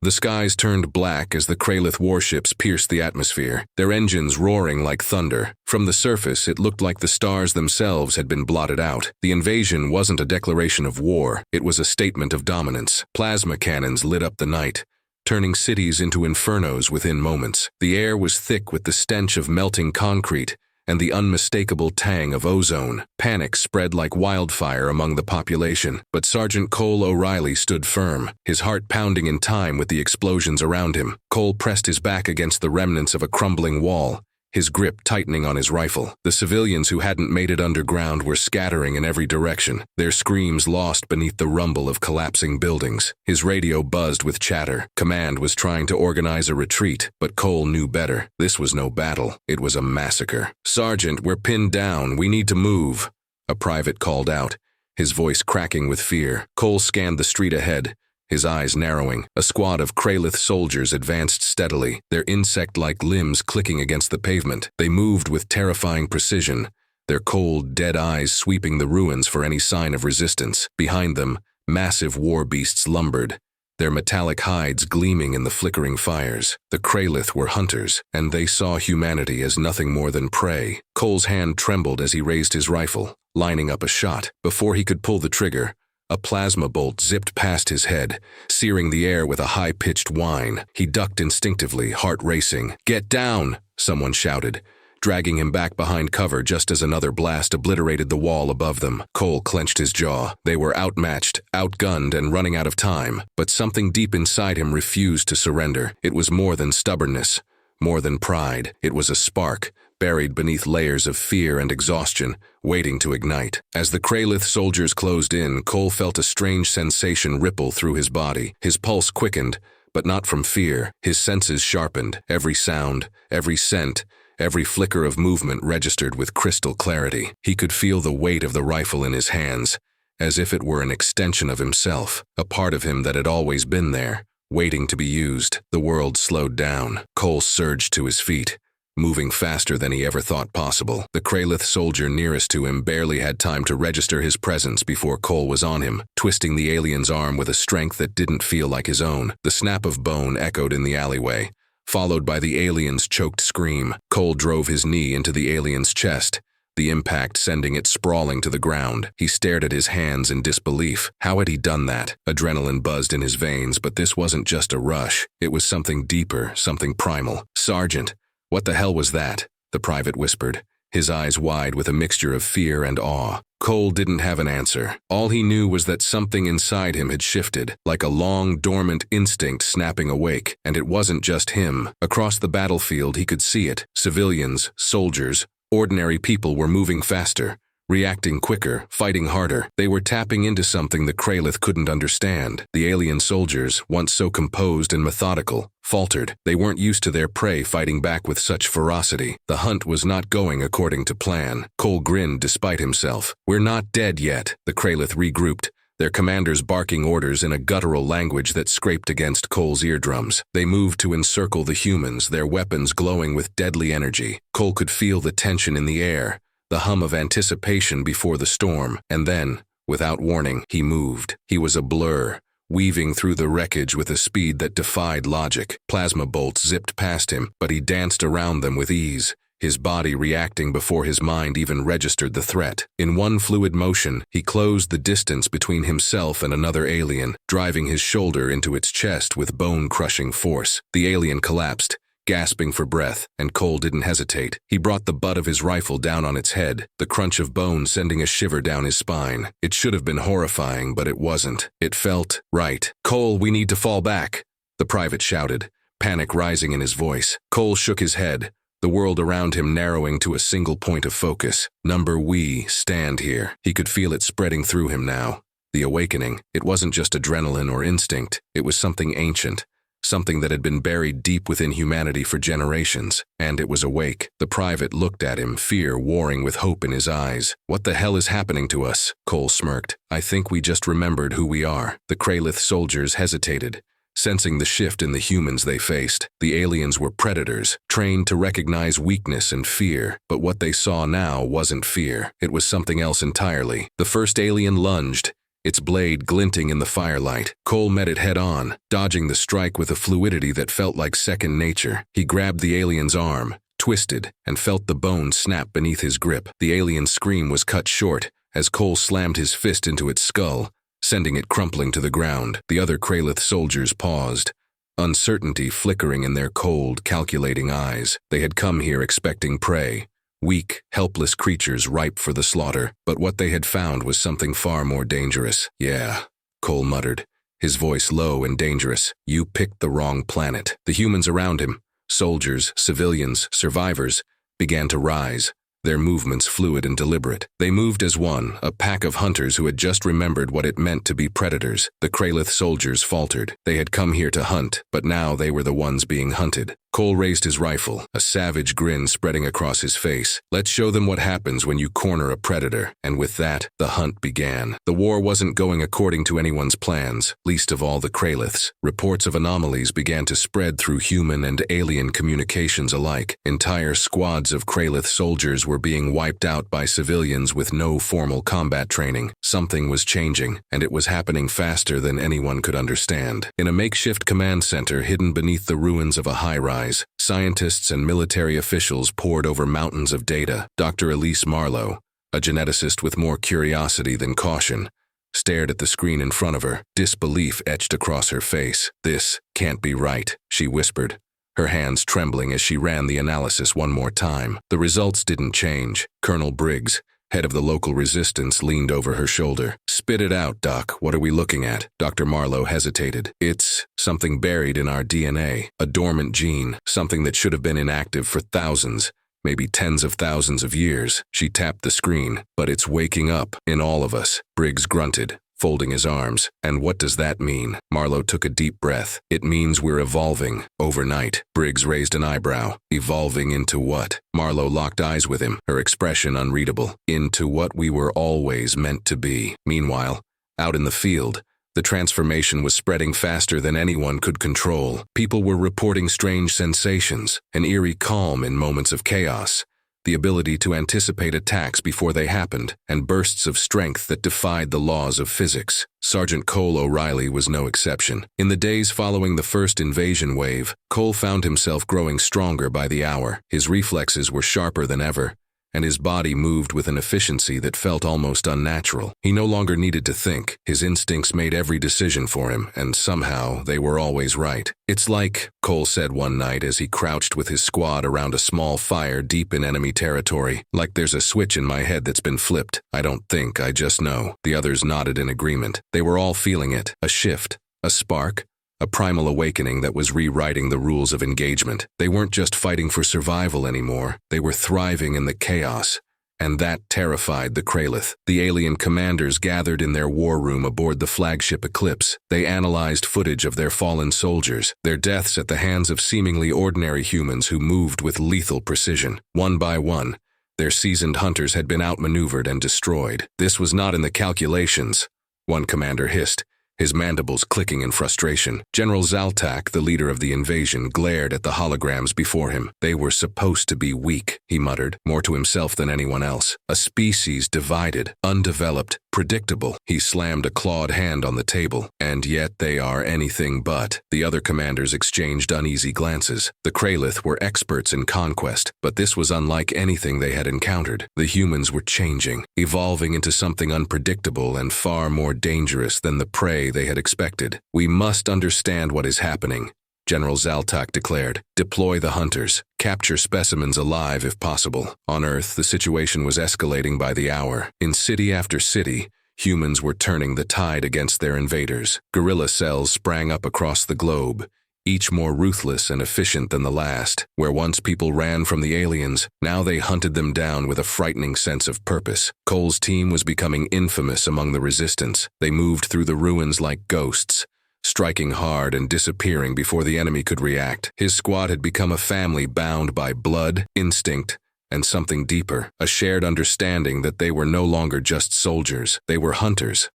The skies turned black as the Kralith warships pierced the atmosphere, their engines roaring like thunder. From the surface, it looked like the stars themselves had been blotted out. The invasion wasn't a declaration of war, it was a statement of dominance. Plasma cannons lit up the night, turning cities into infernos within moments. The air was thick with the stench of melting concrete and the unmistakable tang of ozone. Panic spread like wildfire among the population, but Sergeant Cole O'Reilly stood firm, his heart pounding in time with the explosions around him. Cole pressed his back against the remnants of a crumbling wall, his grip tightening on his rifle. The civilians who hadn't made it underground were scattering in every direction, their screams lost beneath the rumble of collapsing buildings. His radio buzzed with chatter. Command was trying to organize a retreat, but Cole knew better. This was no battle, it was a massacre. "Sergeant, we're pinned down, we need to move," a private called out, his voice cracking with fear. Cole scanned the street ahead, his eyes narrowing. A squad of Kralith soldiers advanced steadily, their insect-like limbs clicking against the pavement. They moved with terrifying precision, their cold, dead eyes sweeping the ruins for any sign of resistance. Behind them, massive war beasts lumbered, their metallic hides gleaming in the flickering fires. The Kralith were hunters, and they saw humanity as nothing more than prey. Cole's hand trembled as he raised his rifle, lining up a shot. Before he could pull the trigger, a plasma bolt zipped past his head, searing the air with a high-pitched whine. He ducked instinctively, heart racing. "Get down!" someone shouted, dragging him back behind cover just as another blast obliterated the wall above them. Cole clenched his jaw. They were outmatched, outgunned, and running out of time. But something deep inside him refused to surrender. It was more than stubbornness, more than pride. It was a spark, buried beneath layers of fear and exhaustion, waiting to ignite. As the Kralith soldiers closed in, Cole felt a strange sensation ripple through his body. His pulse quickened, but not from fear. His senses sharpened. Every sound, every scent, every flicker of movement registered with crystal clarity. He could feel the weight of the rifle in his hands, as if it were an extension of himself, a part of him that had always been there, waiting to be used. The world slowed down. Cole surged to his feet, moving faster than he ever thought possible. The Kralith soldier nearest to him barely had time to register his presence before Cole was on him, twisting the alien's arm with a strength that didn't feel like his own. The snap of bone echoed in the alleyway, followed by the alien's choked scream. Cole drove his knee into the alien's chest, the impact sending it sprawling to the ground. He stared at his hands in disbelief. How had he done that? Adrenaline buzzed in his veins, but this wasn't just a rush. It was something deeper, something primal. "Sergeant, what the hell was that?" the private whispered, his eyes wide with a mixture of fear and awe. Cole didn't have an answer. All he knew was that something inside him had shifted, like a long, dormant instinct snapping awake. And it wasn't just him. Across the battlefield, he could see it. Civilians, soldiers, ordinary people were moving faster, reacting quicker, fighting harder. They were tapping into something the Kralith couldn't understand. The alien soldiers, once so composed and methodical, faltered. They weren't used to their prey fighting back with such ferocity. The hunt was not going according to plan. Cole grinned despite himself. "We're not dead yet." The Kralith regrouped, their commanders barking orders in a guttural language that scraped against Cole's eardrums. They moved to encircle the humans, their weapons glowing with deadly energy. Cole could feel the tension in the air, the hum of anticipation before the storm, and then, without warning, he moved. He was a blur, weaving through the wreckage with a speed that defied logic. Plasma bolts zipped past him, but he danced around them with ease, his body reacting before his mind even registered the threat. In one fluid motion, he closed the distance between himself and another alien, driving his shoulder into its chest with bone-crushing force. The alien collapsed, gasping for breath, and Cole didn't hesitate. He brought the butt of his rifle down on its head, the crunch of bone sending a shiver down his spine. It should have been horrifying, but it wasn't. It felt right. "Cole, we need to fall back," the private shouted, panic rising in his voice. Cole shook his head, the world around him narrowing to a single point of focus. We stand here. He could feel it spreading through him now. The awakening. It wasn't just adrenaline or instinct. It was something ancient, something that had been buried deep within humanity for generations, and it was awake. The private looked at him, fear warring with hope in his eyes. "What the hell is happening to us?" Cole smirked. "I think we just remembered who we are." The Kralith soldiers hesitated, sensing the shift in the humans they faced. The aliens were predators, trained to recognize weakness and fear, but what they saw now wasn't fear. It was something else entirely. The first alien lunged, its blade glinting in the firelight. Cole met it head-on, dodging the strike with a fluidity that felt like second nature. He grabbed the alien's arm, twisted, and felt the bone snap beneath his grip. The alien's scream was cut short as Cole slammed his fist into its skull, sending it crumpling to the ground. The other Kralith soldiers paused, uncertainty flickering in their cold, calculating eyes. They had come here expecting prey, weak, helpless creatures ripe for the slaughter, but what they had found was something far more dangerous. "Yeah," Cole muttered, his voice low and dangerous. "You picked the wrong planet." The humans around him, soldiers, civilians, survivors, began to rise, their movements fluid and deliberate. They moved as one, a pack of hunters who had just remembered what it meant to be predators. The Kralith soldiers faltered. They had come here to hunt, but now they were the ones being hunted. Cole raised his rifle, a savage grin spreading across his face. "Let's show them what happens when you corner a predator." And with that, the hunt began. The war wasn't going according to anyone's plans, least of all the Kraliths. Reports of anomalies began to spread through human and alien communications alike. Entire squads of Kralith soldiers were being wiped out by civilians with no formal combat training. Something was changing, and it was happening faster than anyone could understand. In a makeshift command center hidden beneath the ruins of a high-rise, scientists and military officials pored over mountains of data. Dr. Elise Marlowe, a geneticist with more curiosity than caution, stared at the screen in front of her, disbelief etched across her face. "This can't be right," she whispered, her hands trembling as she ran the analysis one more time. The results didn't change. Colonel Briggs, head of the local resistance, leaned over her shoulder. "Spit it out, Doc. What are we looking at?" Dr. Marlowe hesitated. "It's something buried in our DNA, a dormant gene, something that should have been inactive for thousands, maybe tens of thousands of years." She tapped the screen. "But it's waking up in all of us," Briggs grunted, folding his arms. "And what does that mean?" Marlowe took a deep breath. "It means we're evolving, overnight." Briggs raised an eyebrow. "Evolving into what?" Marlowe locked eyes with him, her expression unreadable. "Into what we were always meant to be." Meanwhile, out in the field, the transformation was spreading faster than anyone could control. People were reporting strange sensations, an eerie calm in moments of chaos, the ability to anticipate attacks before they happened, and bursts of strength that defied the laws of physics. Sergeant Cole O'Reilly was no exception. In the days following the first invasion wave, Cole found himself growing stronger by the hour. His reflexes were sharper than ever, and his body moved with an efficiency that felt almost unnatural. He no longer needed to think. His instincts made every decision for him, and somehow they were always right. "It's like," Cole said one night as he crouched with his squad around a small fire deep in enemy territory, "like there's a switch in my head that's been flipped. I don't think, I just know." The others nodded in agreement. They were all feeling it, a shift, a spark, a primal awakening that was rewriting the rules of engagement. They weren't just fighting for survival anymore, they were thriving in the chaos, and that terrified the Kralith. The alien commanders gathered in their war room aboard the flagship Eclipse. They analyzed footage of their fallen soldiers, their deaths at the hands of seemingly ordinary humans who moved with lethal precision. One by one, their seasoned hunters had been outmaneuvered and destroyed. "This was not in the calculations," one commander hissed, his mandibles clicking in frustration. General Zaltak, the leader of the invasion, glared at the holograms before him. "They were supposed to be weak," he muttered, more to himself than anyone else. "A species divided, undeveloped, predictable." He slammed a clawed hand on the table. "And yet they are anything but." The other commanders exchanged uneasy glances. The Kralith were experts in conquest, but this was unlike anything they had encountered. The humans were changing, evolving into something unpredictable and far more dangerous than the prey they had expected. "We must understand what is happening," General Zaltak declared. "Deploy the hunters. Capture specimens alive if possible." On Earth, the situation was escalating by the hour. In city after city, humans were turning the tide against their invaders. Guerrilla cells sprang up across the globe, each more ruthless and efficient than the last. Where once people ran from the aliens, now they hunted them down with a frightening sense of purpose. Cole's team was becoming infamous among the resistance. They moved through the ruins like ghosts, striking hard and disappearing before the enemy could react. His squad had become a family bound by blood, instinct, and something deeper, a shared understanding that they were no longer just soldiers, they were hunters.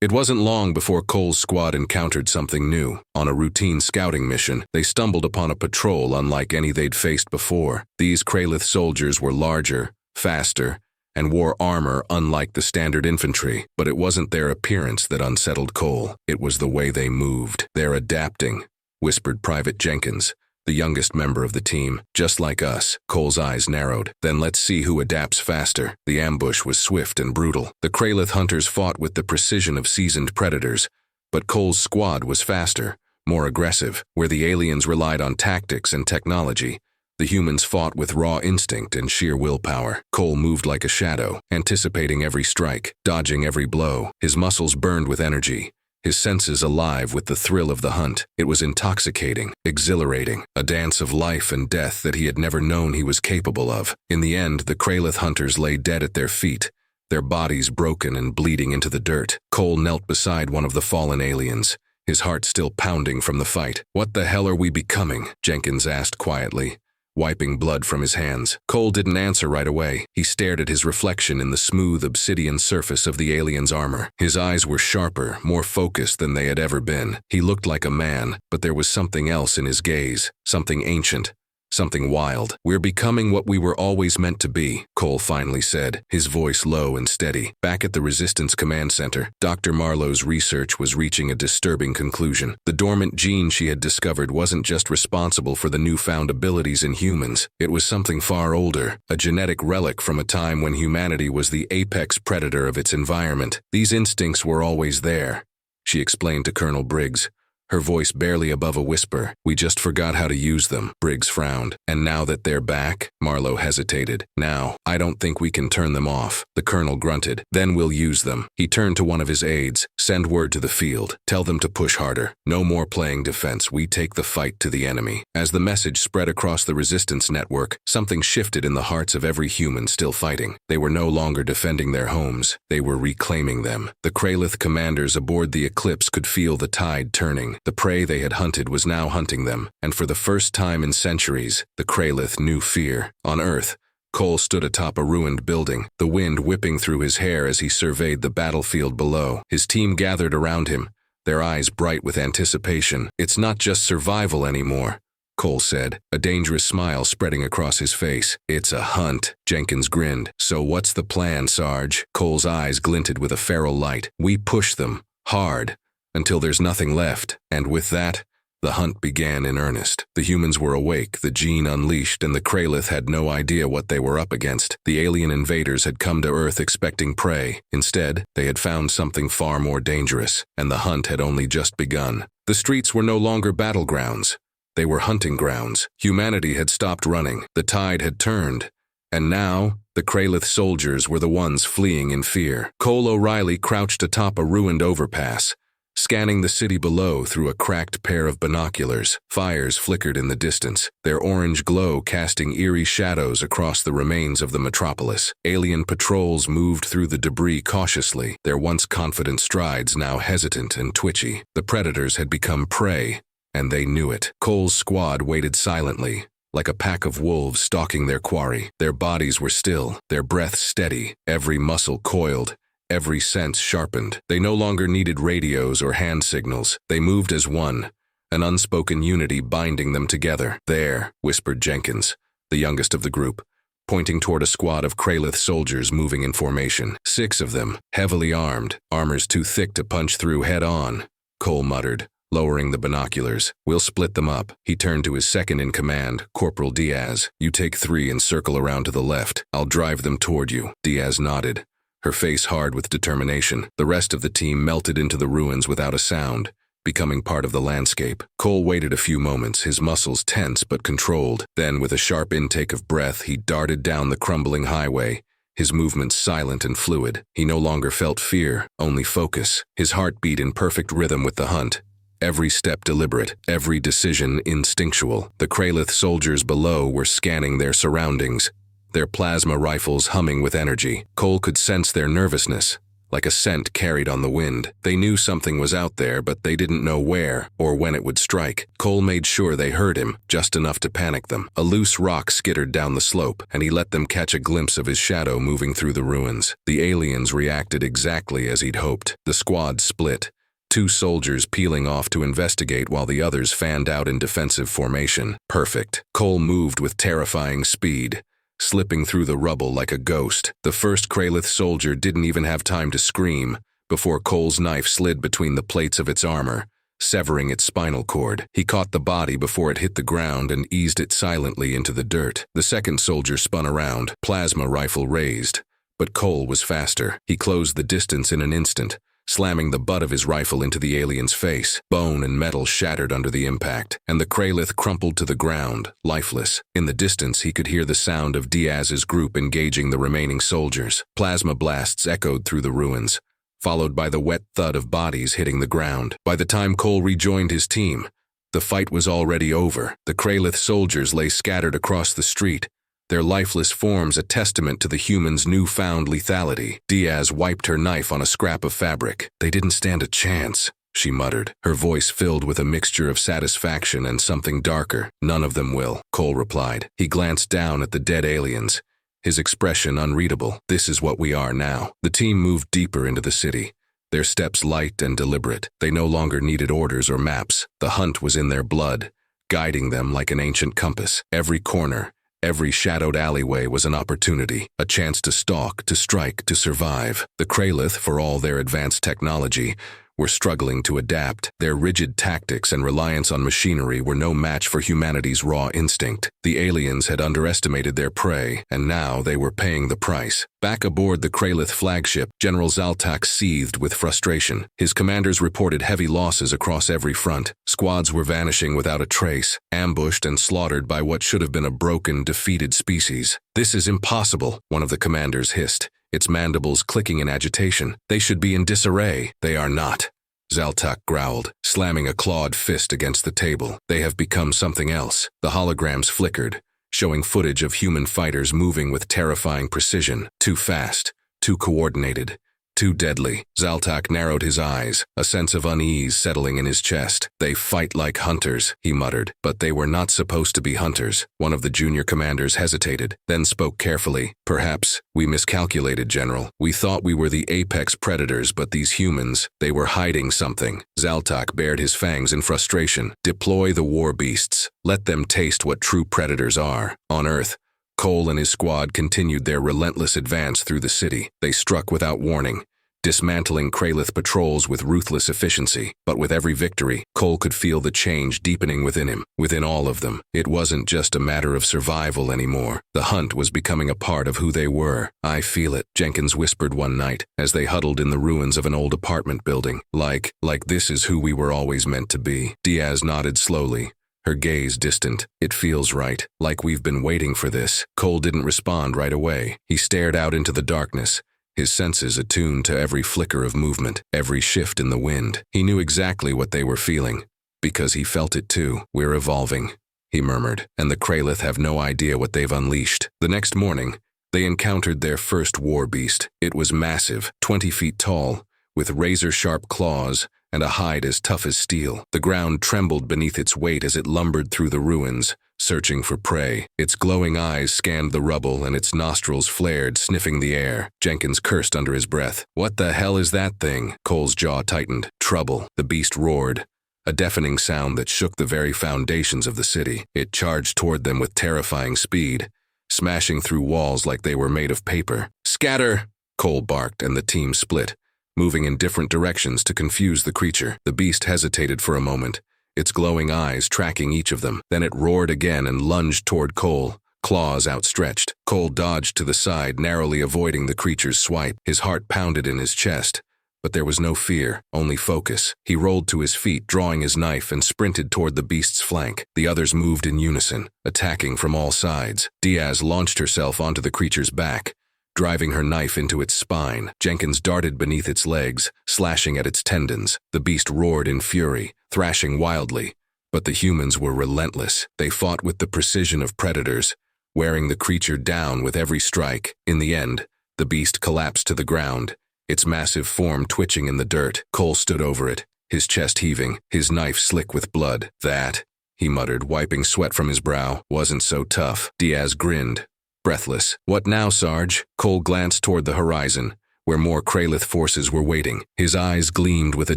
It wasn't long before Cole's squad encountered something new. On a routine scouting mission, they stumbled upon a patrol unlike any they'd faced before. These Kralith soldiers were larger, faster, and wore armor unlike the standard infantry. But it wasn't their appearance that unsettled Cole. It was the way they moved. "They're adapting," whispered Private Jenkins, the youngest member of the team. "Just like us." Cole's eyes narrowed. "Then let's see who adapts faster." The ambush was swift and brutal. The Kralith hunters fought with the precision of seasoned predators, but Cole's squad was faster, more aggressive. Where the aliens relied on tactics and technology, the humans fought with raw instinct and sheer willpower. Cole moved like a shadow, anticipating every strike, dodging every blow. His muscles burned with energy, his senses alive with the thrill of the hunt. It was intoxicating, exhilarating, a dance of life and death that he had never known he was capable of. In the end, the Kralith hunters lay dead at their feet, their bodies broken and bleeding into the dirt. Cole knelt beside one of the fallen aliens, his heart still pounding from the fight. "What the hell are we becoming?" Jenkins asked quietly, wiping blood from his hands. Cole didn't answer right away. He stared at his reflection in the smooth obsidian surface of the alien's armor. His eyes were sharper, more focused than they had ever been. He looked like a man, but there was something else in his gaze, something ancient, something wild. "We're becoming what we were always meant to be," Cole finally said, his voice low and steady. Back at the Resistance Command Center, Dr. Marlowe's research was reaching a disturbing conclusion. The dormant gene she had discovered wasn't just responsible for the newfound abilities in humans. It was something far older, a genetic relic from a time when humanity was the apex predator of its environment. "These instincts were always there," she explained to Colonel Briggs, her voice barely above a whisper. "We just forgot how to use them." Briggs frowned. "And now that they're back?" Marlowe hesitated. "Now, I don't think we can turn them off." The colonel grunted. "Then we'll use them." He turned to one of his aides. "Send word to the field. Tell them to push harder. No more playing defense. We take the fight to the enemy." As the message spread across the resistance network, something shifted in the hearts of every human still fighting. They were no longer defending their homes. They were reclaiming them. The Kralith commanders aboard the Eclipse could feel the tide turning. The prey they had hunted was now hunting them, and for the first time in centuries, the Kralith knew fear. On Earth, Cole stood atop a ruined building, the wind whipping through his hair as he surveyed the battlefield below. His team gathered around him, their eyes bright with anticipation. "It's not just survival anymore," Cole said, a dangerous smile spreading across his face. "It's a hunt." Jenkins grinned. "So what's the plan, Sarge?" Cole's eyes glinted with a feral light. "We push them, hard, until there's nothing left." And with that, the hunt began in earnest. The humans were awake, the gene unleashed, and the Kralith had no idea what they were up against. The alien invaders had come to Earth expecting prey. Instead, they had found something far more dangerous, and the hunt had only just begun. The streets were no longer battlegrounds. They were hunting grounds. Humanity had stopped running. The tide had turned. And now, the Kralith soldiers were the ones fleeing in fear. Cole O'Reilly crouched atop a ruined overpass, scanning the city below through a cracked pair of binoculars. Fires flickered in the distance, their orange glow casting eerie shadows across the remains of the metropolis. Alien patrols moved through the debris cautiously, their once confident strides now hesitant and twitchy. The predators had become prey, and they knew it. Cole's squad waited silently, like a pack of wolves stalking their quarry. Their bodies were still, their breath steady, every muscle coiled, every sense sharpened. They no longer needed radios or hand signals. They moved as one, an unspoken unity binding them together. "There," whispered Jenkins, the youngest of the group, pointing toward a squad of Kralith soldiers moving in formation. 6 of them, heavily armed, armors too thick to punch through head-on, Cole muttered, lowering the binoculars. "We'll split them up." He turned to his second-in-command, Corporal Diaz. "You take 3 and circle around to the left. I'll drive them toward you." Diaz nodded, her face hard with determination. The rest of the team melted into the ruins without a sound, becoming part of the landscape. Cole waited a few moments, his muscles tense but controlled. Then, with a sharp intake of breath, he darted down the crumbling highway, his movements silent and fluid. He no longer felt fear, only focus. His heart beat in perfect rhythm with the hunt, every step deliberate, every decision instinctual. The Kralith soldiers below were scanning their surroundings, their plasma rifles humming with energy. Cole could sense their nervousness, like a scent carried on the wind. They knew something was out there, but they didn't know where or when it would strike. Cole made sure they heard him, just enough to panic them. A loose rock skittered down the slope, and he let them catch a glimpse of his shadow moving through the ruins. The aliens reacted exactly as he'd hoped. The squad split, 2 soldiers peeling off to investigate while the others fanned out in defensive formation. Perfect. Cole moved with terrifying speed, slipping through the rubble like a ghost. The first Kralith soldier didn't even have time to scream before Cole's knife slid between the plates of its armor, severing its spinal cord. He caught the body before it hit the ground and eased it silently into the dirt. The second soldier spun around, plasma rifle raised. But Cole was faster. He closed the distance in an instant, slamming the butt of his rifle into the alien's face. Bone and metal shattered under the impact, and the Kralith crumpled to the ground, lifeless. In the distance, he could hear the sound of Diaz's group engaging the remaining soldiers. Plasma blasts echoed through the ruins, followed by the wet thud of bodies hitting the ground. By the time Cole rejoined his team, the fight was already over. The Kralith soldiers lay scattered across the street, their lifeless forms a testament to the humans' newfound lethality. Diaz wiped her knife on a scrap of fabric. "They didn't stand a chance," she muttered, her voice filled with a mixture of satisfaction and something darker. "None of them will," Cole replied. He glanced down at the dead aliens, his expression unreadable. "This is what we are now." The team moved deeper into the city, their steps light and deliberate. They no longer needed orders or maps. The hunt was in their blood, guiding them like an ancient compass. Every corner, every shadowed alleyway was an opportunity, a chance to stalk, to strike, to survive. The Kralith, for all their advanced technology, were struggling to adapt. Their rigid tactics and reliance on machinery were no match for humanity's raw instinct. The aliens had underestimated their prey, and now they were paying the price. Back aboard the Kralith flagship, General Zaltak seethed with frustration. His commanders reported heavy losses across every front. Squads were vanishing without a trace, ambushed and slaughtered by what should have been a broken, defeated species. "This is impossible," one of the commanders hissed, its mandibles clicking in agitation. "They should be in disarray." "They are not," Zaltak growled, slamming a clawed fist against the table. "They have become something else." The holograms flickered, showing footage of human fighters moving with terrifying precision. Too fast, too coordinated, too deadly. Zaltak narrowed his eyes, a sense of unease settling in his chest. "They fight like hunters," he muttered. "But they were not supposed to be hunters." One of the junior commanders hesitated, then spoke carefully. "Perhaps we miscalculated, General. We thought we were the apex predators, but these humans, they were hiding something." Zaltak bared his fangs in frustration. "Deploy the war beasts. Let them taste what true predators are." On Earth, Cole and his squad continued their relentless advance through the city. They struck without warning, dismantling Kralith patrols with ruthless efficiency. But with every victory, Cole could feel the change deepening within him, within all of them. It wasn't just a matter of survival anymore. The hunt was becoming a part of who they were. "I feel it," Jenkins whispered one night, as they huddled in the ruins of an old apartment building. Like this is who we were always meant to be." Diaz nodded slowly, her gaze distant. "It feels right, like we've been waiting for this." Cole didn't respond right away. He stared out into the darkness, his senses attuned to every flicker of movement, every shift in the wind. He knew exactly what they were feeling, because he felt it too. "We're evolving," he murmured, "and the Kralith have no idea what they've unleashed." The next morning, they encountered their first war beast. It was massive, 20 feet tall, with razor-sharp claws and a hide as tough as steel. The ground trembled beneath its weight as it lumbered through the ruins, searching for prey. Its glowing eyes scanned the rubble and its nostrils flared, sniffing the air. Jenkins cursed under his breath. "What the hell is that thing?" Cole's jaw tightened. "Trouble," the beast roared, a deafening sound that shook the very foundations of the city. It charged toward them with terrifying speed, smashing through walls like they were made of paper. "Scatter!" Cole barked, and the team split, moving in different directions to confuse the creature. The beast hesitated for a moment, its glowing eyes tracking each of them. Then it roared again and lunged toward Cole, claws outstretched. Cole dodged to the side, narrowly avoiding the creature's swipe. His heart pounded in his chest, but there was no fear, only focus. He rolled to his feet, drawing his knife, and sprinted toward the beast's flank. The others moved in unison, attacking from all sides. Diaz launched herself onto the creature's back, driving her knife into its spine. Jenkins darted beneath its legs, slashing at its tendons. The beast roared in fury, thrashing wildly, but the humans were relentless. They fought with the precision of predators, wearing the creature down with every strike. In the end, the beast collapsed to the ground, its massive form twitching in the dirt. Cole stood over it, his chest heaving, his knife slick with blood. "That," he muttered, wiping sweat from his brow, "wasn't so tough." Diaz grinned, breathless. "What now, Sarge?" Cole glanced toward the horizon, where more Kralith forces were waiting. His eyes gleamed with a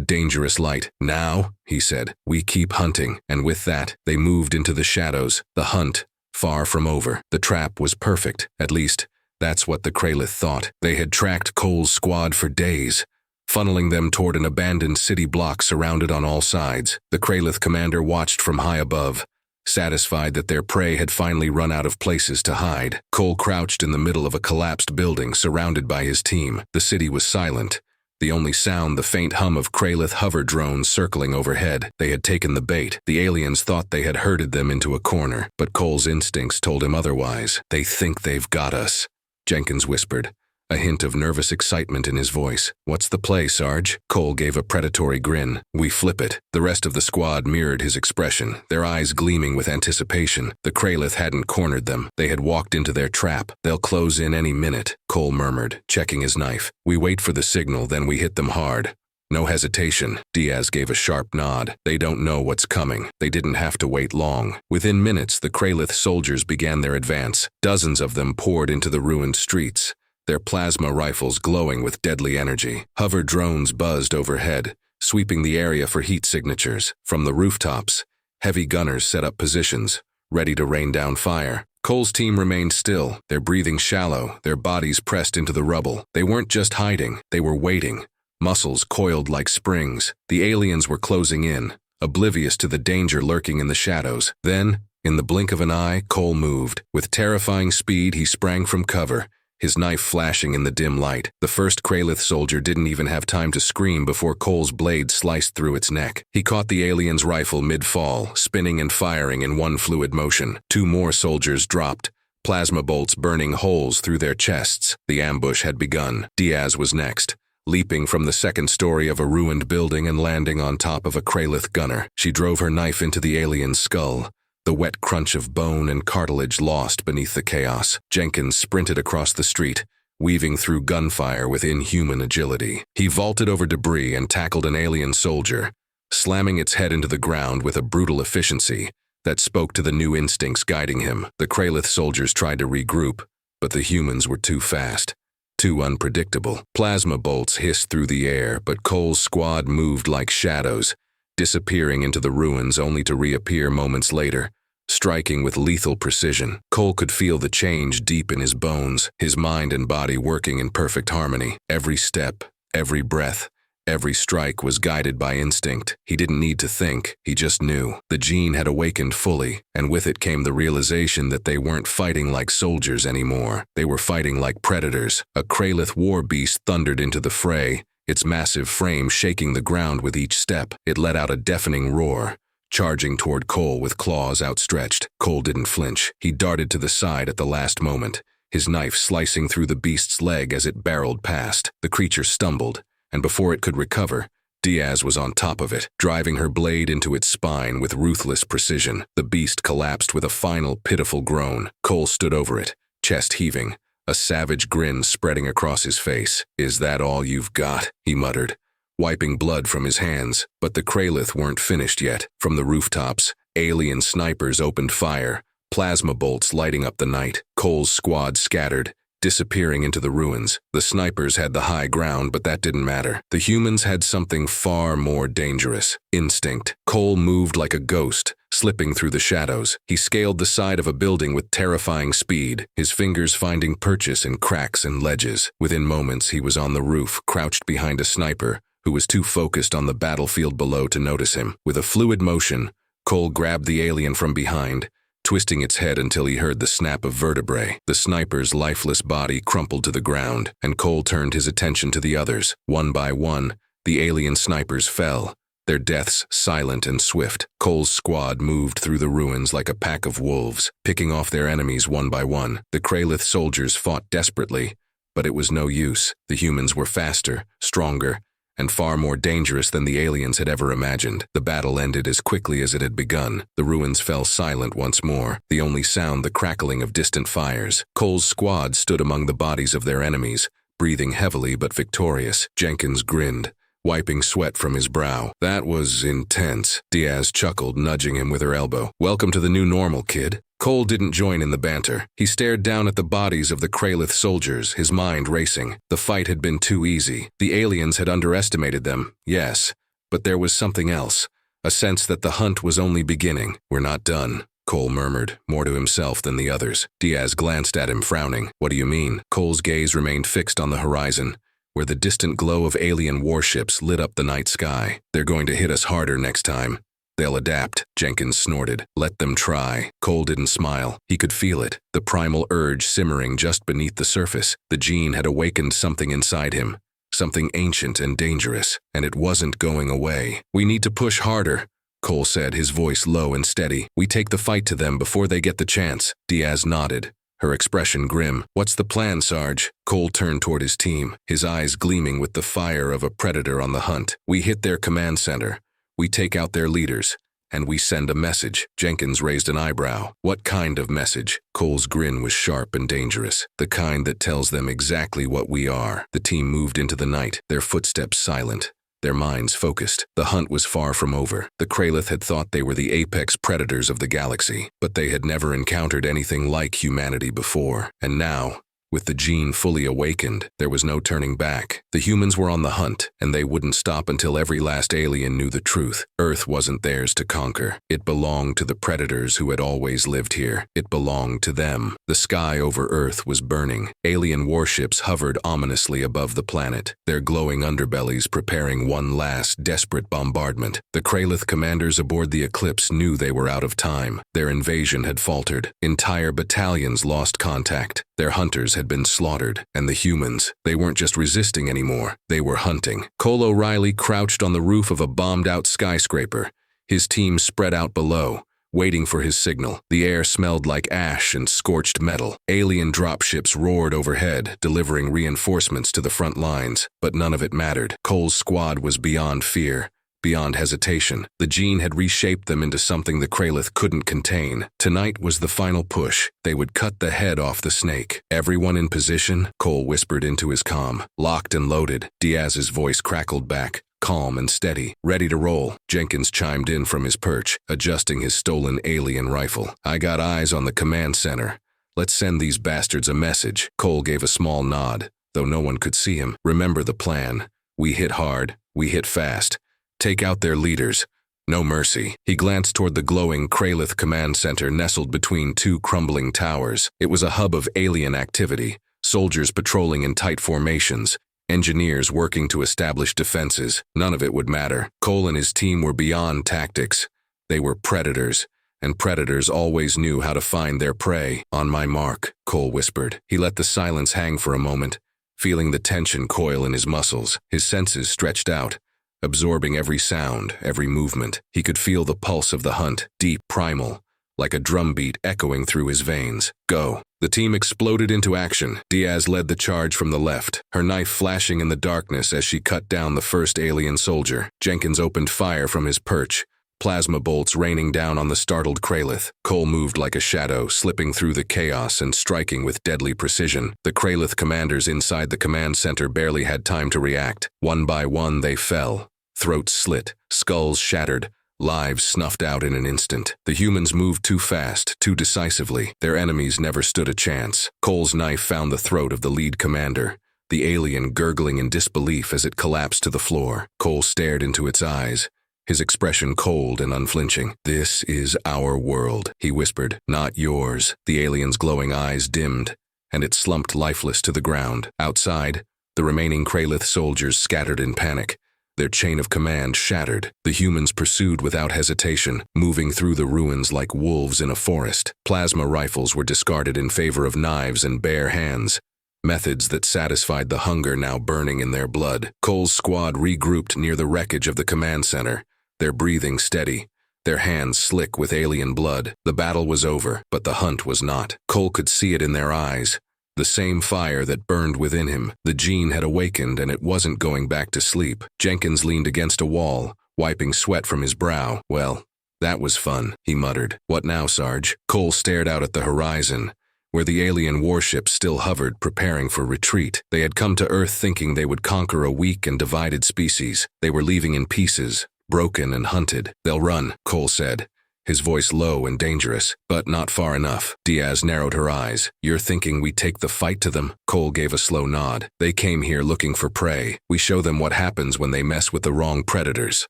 dangerous light. "Now," he said, "we keep hunting." And with that, they moved into the shadows. The hunt, far from over. The trap was perfect, at least, that's what the Kralith thought. They had tracked Cole's squad for days, funneling them toward an abandoned city block surrounded on all sides. The Kralith commander watched from high above, satisfied that their prey had finally run out of places to hide. Cole crouched in the middle of a collapsed building surrounded by his team. The city was silent. The only sound the faint hum of Kralith hover drones circling overhead. They had taken the bait. The aliens thought they had herded them into a corner, but Cole's instincts told him otherwise. They think they've got us, Jenkins whispered, a hint of nervous excitement in his voice. What's the play, Sarge? Cole gave a predatory grin. We flip it. The rest of the squad mirrored his expression, their eyes gleaming with anticipation. The Kralith hadn't cornered them. They had walked into their trap. They'll close in any minute, Cole murmured, checking his knife. We wait for the signal, then we hit them hard. No hesitation. Diaz gave a sharp nod. They don't know what's coming. They didn't have to wait long. Within minutes, the Kralith soldiers began their advance. Dozens of them poured into the ruined streets, their plasma rifles glowing with deadly energy. Hover drones buzzed overhead, sweeping the area for heat signatures. From the rooftops, heavy gunners set up positions, ready to rain down fire. Cole's team remained still, their breathing shallow, their bodies pressed into the rubble. They weren't just hiding, they were waiting, muscles coiled like springs. The aliens were closing in, oblivious to the danger lurking in the shadows. Then, in the blink of an eye, Cole moved. With terrifying speed, he sprang from cover, his knife flashing in the dim light. The first Kralith soldier didn't even have time to scream before Cole's blade sliced through its neck. He caught the alien's rifle mid-fall, spinning and firing in one fluid motion. Two more soldiers dropped, plasma bolts burning holes through their chests. The ambush had begun. Diaz was next, leaping from the second story of a ruined building and landing on top of a Kralith gunner. She drove her knife into the alien's skull, the wet crunch of bone and cartilage lost beneath the chaos. Jenkins sprinted across the street, weaving through gunfire with inhuman agility. He vaulted over debris and tackled an alien soldier, slamming its head into the ground with a brutal efficiency that spoke to the new instincts guiding him. The Kralith soldiers tried to regroup, but the humans were too fast, too unpredictable. Plasma bolts hissed through the air, but Cole's squad moved like shadows, disappearing into the ruins only to reappear moments later, striking with lethal precision. Cole could feel the change deep in his bones, his mind and body working in perfect harmony. Every step, every breath, every strike was guided by instinct. He didn't need to think, he just knew. The gene had awakened fully, and with it came the realization that they weren't fighting like soldiers anymore. They were fighting like predators. A Kralith war beast thundered into the fray, its massive frame shaking the ground with each step. It let out a deafening roar, charging toward Cole with claws outstretched. Cole didn't flinch. He darted to the side at the last moment, his knife slicing through the beast's leg as it barreled past. The creature stumbled, and before it could recover, Diaz was on top of it, driving her blade into its spine with ruthless precision. The beast collapsed with a final pitiful groan. Cole stood over it, chest heaving, a savage grin spreading across his face. "Is that all you've got?" he muttered, wiping blood from his hands. But the Kralith weren't finished yet. From the rooftops, alien snipers opened fire, plasma bolts lighting up the night. Cole's squad scattered, disappearing into the ruins. The snipers had the high ground, but that didn't matter. The humans had something far more dangerous: instinct. Cole moved like a ghost, slipping through the shadows. He scaled the side of a building with terrifying speed, his fingers finding purchase in cracks and ledges. Within moments, he was on the roof, crouched behind a sniper who was too focused on the battlefield below to notice him. With a fluid motion, Cole grabbed the alien from behind, twisting its head until he heard the snap of vertebrae. The sniper's lifeless body crumpled to the ground, and Cole turned his attention to the others. One by one, the alien snipers fell, their deaths silent and swift. Cole's squad moved through the ruins like a pack of wolves, picking off their enemies one by one. The Kralith soldiers fought desperately, but it was no use. The humans were faster, stronger, and far more dangerous than the aliens had ever imagined. The battle ended as quickly as it had begun. The ruins fell silent once more, the only sound the crackling of distant fires. Cole's squad stood among the bodies of their enemies, breathing heavily but victorious. Jenkins grinned, wiping sweat from his brow. "That was intense," Diaz chuckled, nudging him with her elbow. "Welcome to the new normal, kid." Cole didn't join in the banter. He stared down at the bodies of the Kralith soldiers, his mind racing. The fight had been too easy. The aliens had underestimated them, yes, but there was something else, a sense that the hunt was only beginning. "We're not done," Cole murmured, more to himself than the others. Diaz glanced at him, frowning. What do you mean? Cole's gaze remained fixed on the horizon, where the distant glow of alien warships lit up the night sky. They're going to hit us harder next time. They'll adapt, Jenkins snorted. Let them try. Cole didn't smile. He could feel it, the primal urge simmering just beneath the surface. The gene had awakened something inside him, something ancient and dangerous, and it wasn't going away. We need to push harder, Cole said, his voice low and steady. We take the fight to them before they get the chance. Diaz nodded, her expression grim. What's the plan, Sarge? Cole turned toward his team, his eyes gleaming with the fire of a predator on the hunt. We hit their command center. We take out their leaders, and we send a message. Jenkins raised an eyebrow. What kind of message? Cole's grin was sharp and dangerous. The kind that tells them exactly what we are. The team moved into the night, their footsteps silent, their minds focused. The hunt was far from over. The Kralith had thought they were the apex predators of the galaxy, but they had never encountered anything like humanity before. And now, with the gene fully awakened, there was no turning back. The humans were on the hunt, and they wouldn't stop until every last alien knew the truth. Earth wasn't theirs to conquer. It belonged to the predators who had always lived here. It belonged to them. The sky over Earth was burning. Alien warships hovered ominously above the planet, their glowing underbellies preparing one last desperate bombardment. The Kralith commanders aboard the Eclipse knew they were out of time. Their invasion had faltered. Entire battalions lost contact. Their hunters had been slaughtered, and the humans, they weren't just resisting anymore, they were hunting. Cole O'Reilly crouched on the roof of a bombed-out skyscraper, his team spread out below, waiting for his signal. The air smelled like ash and scorched metal. Alien dropships roared overhead, delivering reinforcements to the front lines, but none of it mattered. Cole's squad was beyond fear, beyond hesitation. The gene had reshaped them into something the Kralith couldn't contain. Tonight was the final push. They would cut the head off the snake. Everyone in position, Cole whispered into his comm. Locked and loaded. Diaz's voice crackled back, calm and steady. Ready to roll. Jenkins chimed in from his perch, adjusting his stolen alien rifle. I got eyes on the command center. Let's send these bastards a message. Cole gave a small nod, though no one could see him. Remember the plan. We hit hard. We hit fast. Take out their leaders. No mercy. He glanced toward the glowing Kralith command center nestled between two crumbling towers. It was a hub of alien activity, soldiers patrolling in tight formations, engineers working to establish defenses. None of it would matter. Cole and his team were beyond tactics. They were predators, and predators always knew how to find their prey. On my mark, Cole whispered. He let the silence hang for a moment, feeling the tension coil in his muscles. His senses stretched out, absorbing every sound, every movement. He could feel the pulse of the hunt, deep, primal, like a drumbeat echoing through his veins. Go. The team exploded into action. Diaz led the charge from the left, her knife flashing in the darkness as she cut down the first alien soldier. Jenkins opened fire from his perch, plasma bolts raining down on the startled Kralith. Cole moved like a shadow, slipping through the chaos and striking with deadly precision. The Kralith commanders inside the command center barely had time to react. One by one they fell, throats slit, skulls shattered, lives snuffed out in an instant. The humans moved too fast, too decisively. Their enemies never stood a chance. Cole's knife found the throat of the lead commander, the alien gurgling in disbelief as it collapsed to the floor. Cole stared into its eyes, his expression cold and unflinching. This is our world, he whispered, not yours. The alien's glowing eyes dimmed, and it slumped lifeless to the ground. Outside, the remaining Kralith soldiers scattered in panic, their chain of command shattered. The humans pursued without hesitation, moving through the ruins like wolves in a forest. Plasma rifles were discarded in favor of knives and bare hands, methods that satisfied the hunger now burning in their blood. Cole's squad regrouped near the wreckage of the command center, their breathing steady, their hands slick with alien blood. The battle was over, but the hunt was not. Cole could see it in their eyes, the same fire that burned within him. The gene had awakened, and it wasn't going back to sleep. Jenkins leaned against a wall, wiping sweat from his brow. Well, that was fun, he muttered. What now, Sarge? Cole stared out at the horizon, where the alien warships still hovered, preparing for retreat. They had come to Earth thinking they would conquer a weak and divided species. They were leaving in pieces, broken and hunted. They'll run, Cole said, his voice low and dangerous, but not far enough. Diaz narrowed her eyes. You're thinking we take the fight to them? Cole gave a slow nod. They came here looking for prey. We show them what happens when they mess with the wrong predators.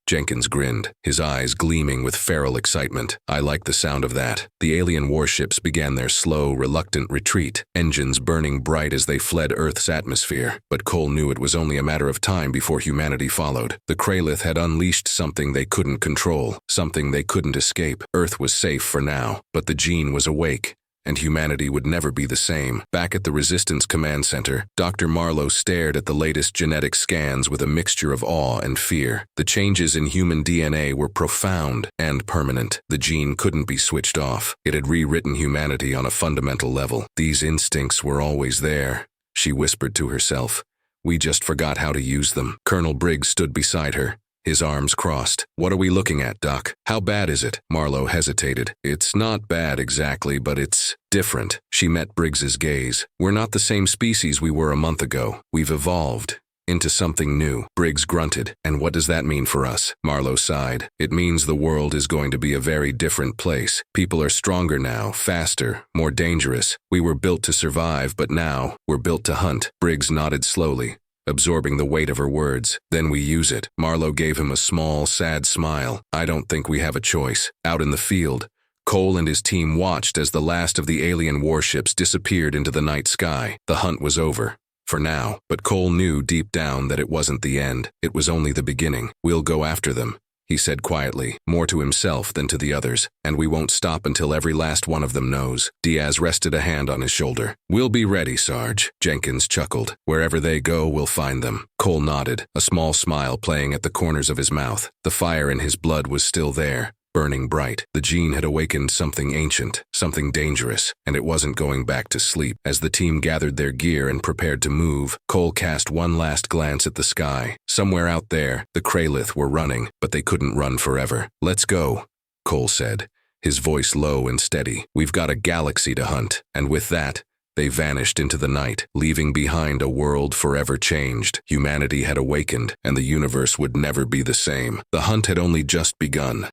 Jenkins grinned, his eyes gleaming with feral excitement. I like the sound of that. The alien warships began their slow, reluctant retreat, engines burning bright as they fled Earth's atmosphere. But Cole knew it was only a matter of time before humanity followed. The Kralith had unleashed something they couldn't control, something they couldn't escape. Earth was safe for now, but the gene was awake, and humanity would never be the same. Back at the Resistance Command Center, Dr. Marlowe stared at the latest genetic scans with a mixture of awe and fear. The changes in human DNA were profound and permanent. The gene couldn't be switched off. It had rewritten humanity on a fundamental level. These instincts were always there, she whispered to herself. We just forgot how to use them. Colonel Briggs stood beside her, his arms crossed. What are we looking at, Doc? How bad is it? Marlowe hesitated. It's not bad exactly, but it's different. She met Briggs's gaze. We're not the same species we were a month ago. We've evolved into something new. Briggs grunted. And what does that mean for us? Marlowe sighed. It means the world is going to be a very different place. People are stronger now, faster, more dangerous. We were built to survive, but now we're built to hunt. Briggs nodded slowly, absorbing the weight of her words. Then we use it. Marlowe gave him a small, sad smile. I don't think we have a choice. Out in the field, Cole and his team watched as the last of the alien warships disappeared into the night sky. The hunt was over, for now, but Cole knew deep down that it wasn't the end. It was only the beginning. We'll go after them, he said quietly, more to himself than to the others, and we won't stop until every last one of them knows. Diaz rested a hand on his shoulder. We'll be ready, Sarge. Jenkins chuckled. Wherever they go, we'll find them. Cole nodded, a small smile playing at the corners of his mouth. The fire in his blood was still there, burning bright. The gene had awakened something ancient, something dangerous, and it wasn't going back to sleep. As the team gathered their gear and prepared to move, Cole cast one last glance at the sky. Somewhere out there, the Kralith were running, but they couldn't run forever. Let's go, Cole said, his voice low and steady. We've got a galaxy to hunt. And with that, they vanished into the night, leaving behind a world forever changed. Humanity had awakened, and the universe would never be the same. The hunt had only just begun.